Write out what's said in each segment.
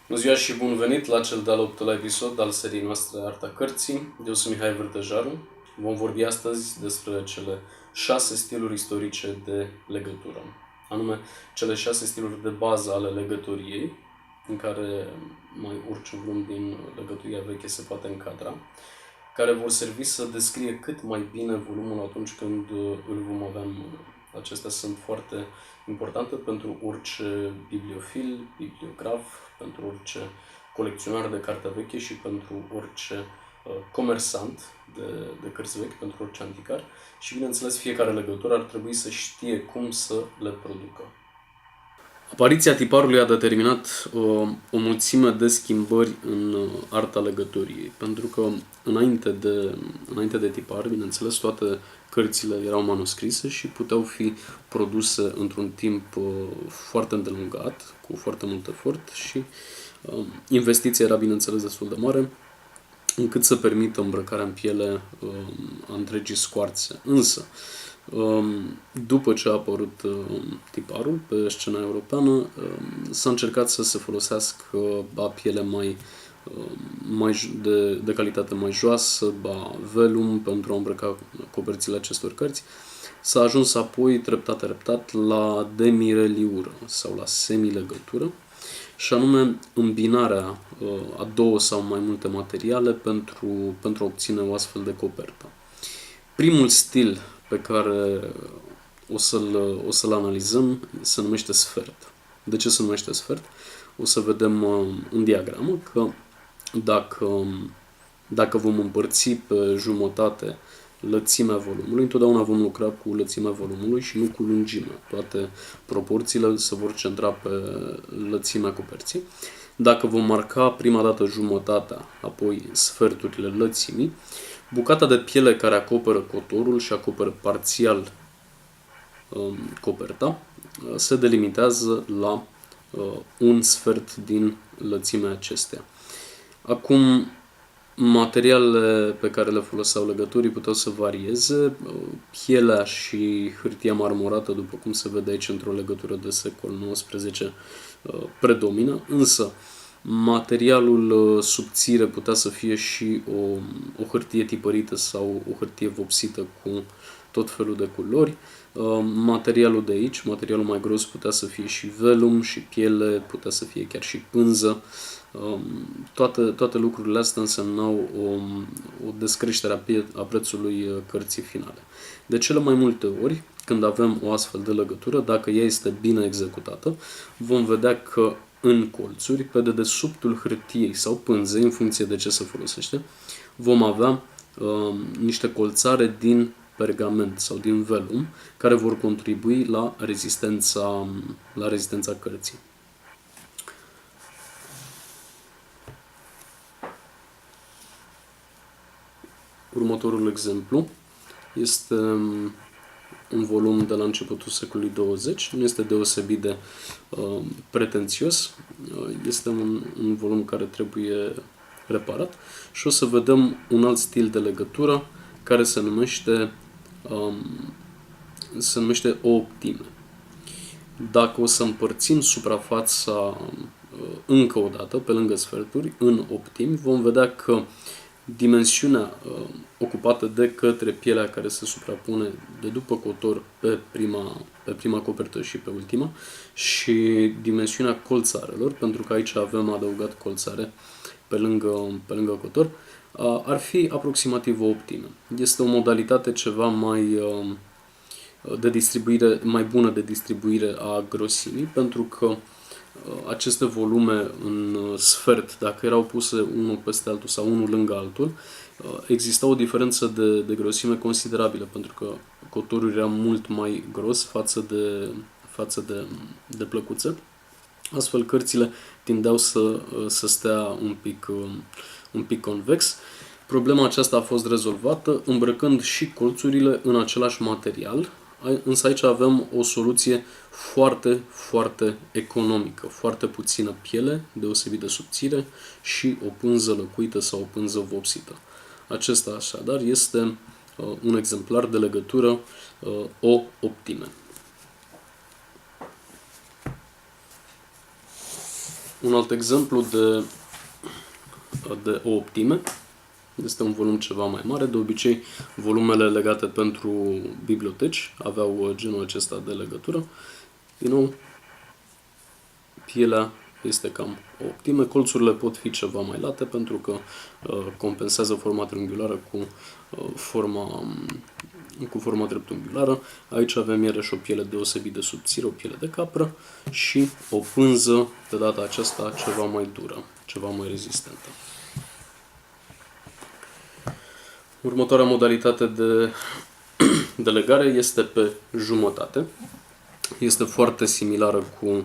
Bună ziua și bun venit la cel de-al 8-lea episod al seriei noastre Arta Cărții. Eu sunt Mihai Vârtăjaru. Vom vorbi astăzi despre cele 6 stiluri istorice de legătură, anume cele 6 stiluri de bază ale legătoriei, în care mai orice vreun din legăturia veche se poate încadra, care vor servi să descrie cât mai bine volumul atunci când îl vom avea în mână. Acestea sunt foarte importante pentru orice bibliofil, bibliograf, pentru orice colecționar de carte veche și pentru orice comersant de cărți vechi, pentru orice anticar. Și, bineînțeles, fiecare legător ar trebui să știe cum să le producă. Apariția tiparului a determinat o mulțime de schimbări în arta legătoriei, pentru că înainte de tipar, bineînțeles, toate cărțile erau manuscrise și puteau fi produse într-un timp foarte îndelungat, cu foarte mult efort și investiția era, bineînțeles, destul de mare, încât să permită îmbrăcarea în piele a întregii scoarțe. Însă, după ce a apărut tiparul pe scena europeană, s-a încercat să se folosească piele de calitate mai joasă, velum, pentru a îmbrăca coperțile acestor cărți. S-a ajuns apoi treptat la demireliură sau la semilegătură, și anume îmbinarea a două sau mai multe materiale pentru a obține o astfel de copertă. Primul stil pe care o să-l analizăm se numește sfert. De ce se numește sfert? O să vedem în diagramă că dacă vom împărți pe jumătate lățimea volumului, întotdeauna vom lucra cu lățimea volumului și nu cu lungimea. Toate proporțiile se vor centra pe lățimea coperții. Dacă vom marca prima dată jumătatea, apoi sferturile lățimii, bucata de piele care acoperă cotorul și acoperă parțial coperta se delimitează la un sfert din lățimea acesteia. Acum, materialele pe care le foloseau legătorii puteau să varieze. Pielea și hârtia marmorată, după cum se vede aici într-o legătură de secol XIX, predomină, însă materialul subțire putea să fie și o hârtie tipărită sau o hârtie vopsită cu tot felul de culori. Materialul de aici, materialul mai gros, putea să fie și velum și piele, putea să fie chiar și pânză. Toate lucrurile astea însemnau o descreștere a prețului cărții finale. De cele mai multe ori, când avem o astfel de legătură, dacă ea este bine executată, vom vedea că în colțuri, pe dedesubtul hârtiei sau pânzei, în funcție de ce se folosește, vom avea niște colțare din pergament sau din velum, care vor contribui la rezistența cărții. Următorul exemplu este un volum de la începutul secolului 20. Nu este deosebit de pretențios. Este un volum care trebuie reparat și o să vedem un alt stil de legătură care se numește o optime. Dacă o să împărțim suprafața încă o dată, pe lângă sferturi, în optimi, vom vedea că dimensiunea ocupată de către pielea care se suprapune de după cotor pe prima copertă și pe ultima, și dimensiunea colțarelor, pentru că aici avem adăugat colțare pe lângă cotor, ar fi aproximativ o optimă. Este o modalitate ceva mai bună de distribuire a grosimii, pentru că aceste volume în sfert, dacă erau puse unul peste altul sau unul lângă altul, exista o diferență de grosime considerabilă, pentru că cotorul era mult mai gros față de plăcuțe. Astfel, cărțile tindeau să stea un pic convex. Problema aceasta a fost rezolvată îmbrăcând și colțurile în același material, însă aici avem o soluție foarte, foarte economică, foarte puțină piele, deosebit de subțire, și o pânză lăcuită sau o pânză vopsită. Acesta, așadar, este un exemplar de legătură o optime. Un alt exemplu de o optime este un volum ceva mai mare. De obicei, volumele legate pentru biblioteci aveau genul acesta de legătură. Din nou, pielea este cam o optime. Colțurile pot fi ceva mai late pentru că compensează forma triunghiulară cu forma dreptunghiulară. Aici avem iarăși o piele deosebit de subțire, o piele de capră și o pânză, de data aceasta, ceva mai dură, ceva mai rezistentă. Următoarea modalitate de legare este pe jumătate. Este foarte similară cu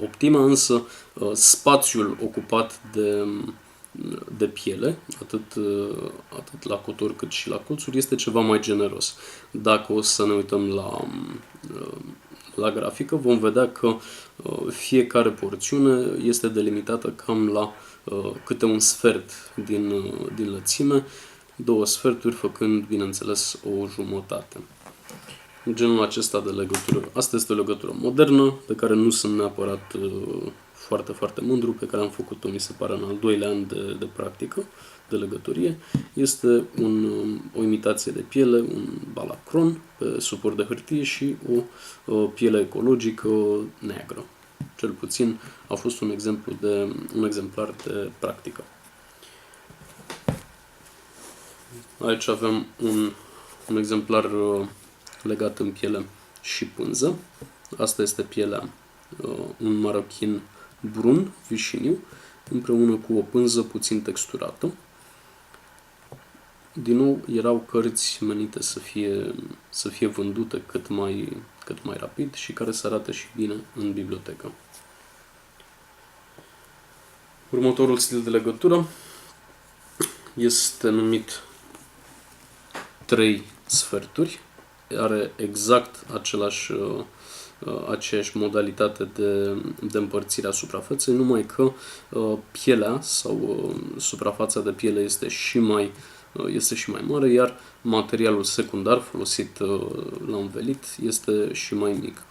optima, însă spațiul ocupat de piele, atât la cotor cât și la colțuri, este ceva mai generos. Dacă o să ne uităm la grafică, vom vedea că fiecare porțiune este delimitată cam la câte un sfert din lățime, 2 sferturi făcând, bineînțeles, o jumătate. Genul acesta de legătură. Asta este o legătură modernă, de care nu sunt neapărat foarte, foarte mândru, pe care am făcut-o, mi se pare, în al 2-lea an de practică, de legăturie. Este o imitație de piele, un balacron pe suport de hârtie și o piele ecologică neagră. Cel puțin a fost un exemplar de practică. Aici avem un exemplar legat în piele și pânză. Asta este pielea, un marochin brun, vișiniu, împreună cu o pânză puțin texturată. Din nou, erau cărți menite să fie vândute cât mai rapid și care să arate și bine în bibliotecă. Următorul stil de legătură este numit 3 sferturi. Are exact aceeași modalitate de împărțire a suprafeței, numai că pielea sau suprafața de piele este și mai mare, iar materialul secundar folosit la învelit este și mai mic.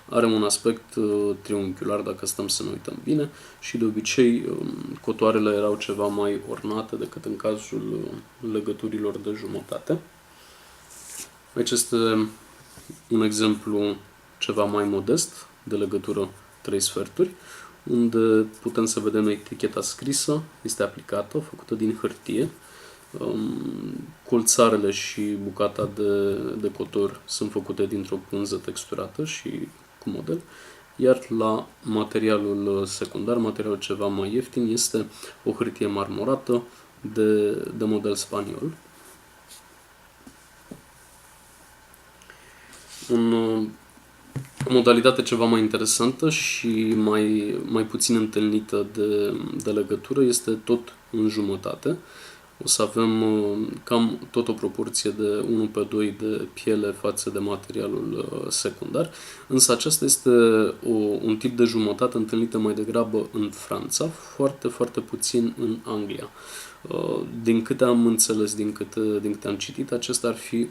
Are un aspect triunghiular, dacă stăm să ne uităm bine, și de obicei cotoarele erau ceva mai ornate decât în cazul legăturilor de jumătate. Aici este un exemplu ceva mai modest de legătură 3 sferturi, unde putem să vedem eticheta scrisă, este aplicată, făcută din hârtie. Colțarele și bucata de cotor sunt făcute dintr-o pânză texturată și cu model, iar la materialul secundar, materialul ceva mai ieftin, este o hârtie marmorată de model spaniol. O modalitate ceva mai interesantă și mai puțin întâlnită de legătură este tot în jumătate. O să avem cam tot o proporție de 1:2 de piele față de materialul secundar, însă acesta este un tip de jumătate întâlnită mai degrabă în Franța, foarte, foarte puțin în Anglia. Din câte am înțeles, din câte am citit, acesta ar fi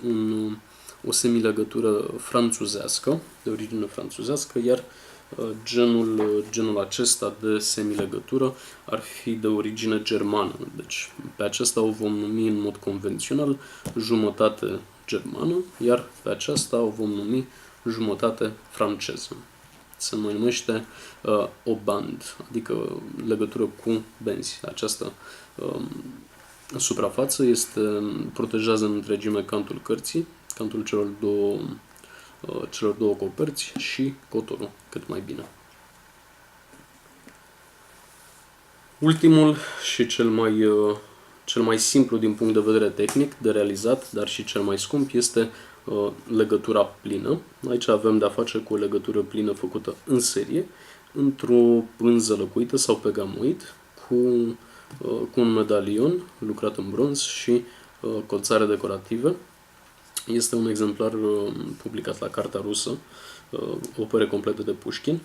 o semilegătură franțuzească, de origine franțuzească, iar genul acesta de semilegătură ar fi de origine germană. Deci pe acesta o vom numi în mod convențional jumătate germană, iar pe aceasta o vom numi jumătate franceză. Se mai numește o band, adică legătură cu benzi. Această suprafață protejează în întregime cantul cărții, cantul celor două coperți și cotorul cât mai bine. Ultimul și cel mai simplu din punct de vedere tehnic de realizat, dar și cel mai scump, este legătura plină. Aici avem de-a face cu o legătură plină făcută în serie, într-o pânză lăcuită sau pegamoid, cu un medalion lucrat în bronz și colțare decorative. Este un exemplar publicat la Cartea Rusă, opere complete de Pușkin.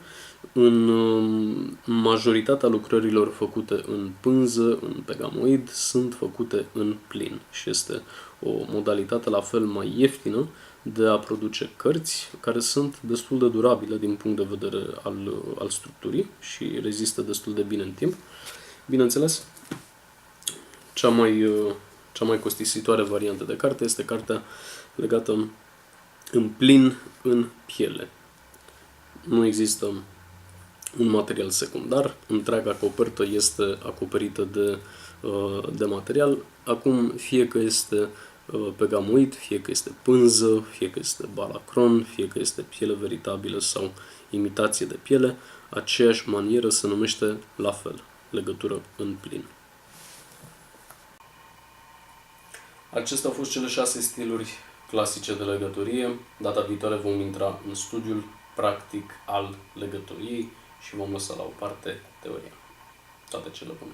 În majoritatea lucrărilor făcute în pânză, în pegamoid, sunt făcute în plin și este o modalitate la fel mai ieftină, de a produce cărți care sunt destul de durabile din punct de vedere al structurii și rezistă destul de bine în timp. Bineînțeles, cea mai costisitoare variantă de carte este cartea legată în plin în piele. Nu există un material secundar, întreaga copertă este acoperită de material. Acum, fie că este pegamoid, fie că este pânză, fie că este balacron, fie că este piele veritabilă sau imitație de piele, aceeași manieră se numește la fel, legătură în plin. Acestea au fost cele 6 stiluri clasice de legăturie. Data viitoare vom intra în studiul practic al legăturiei și vom lăsa la o parte teoria. Toate cele bune!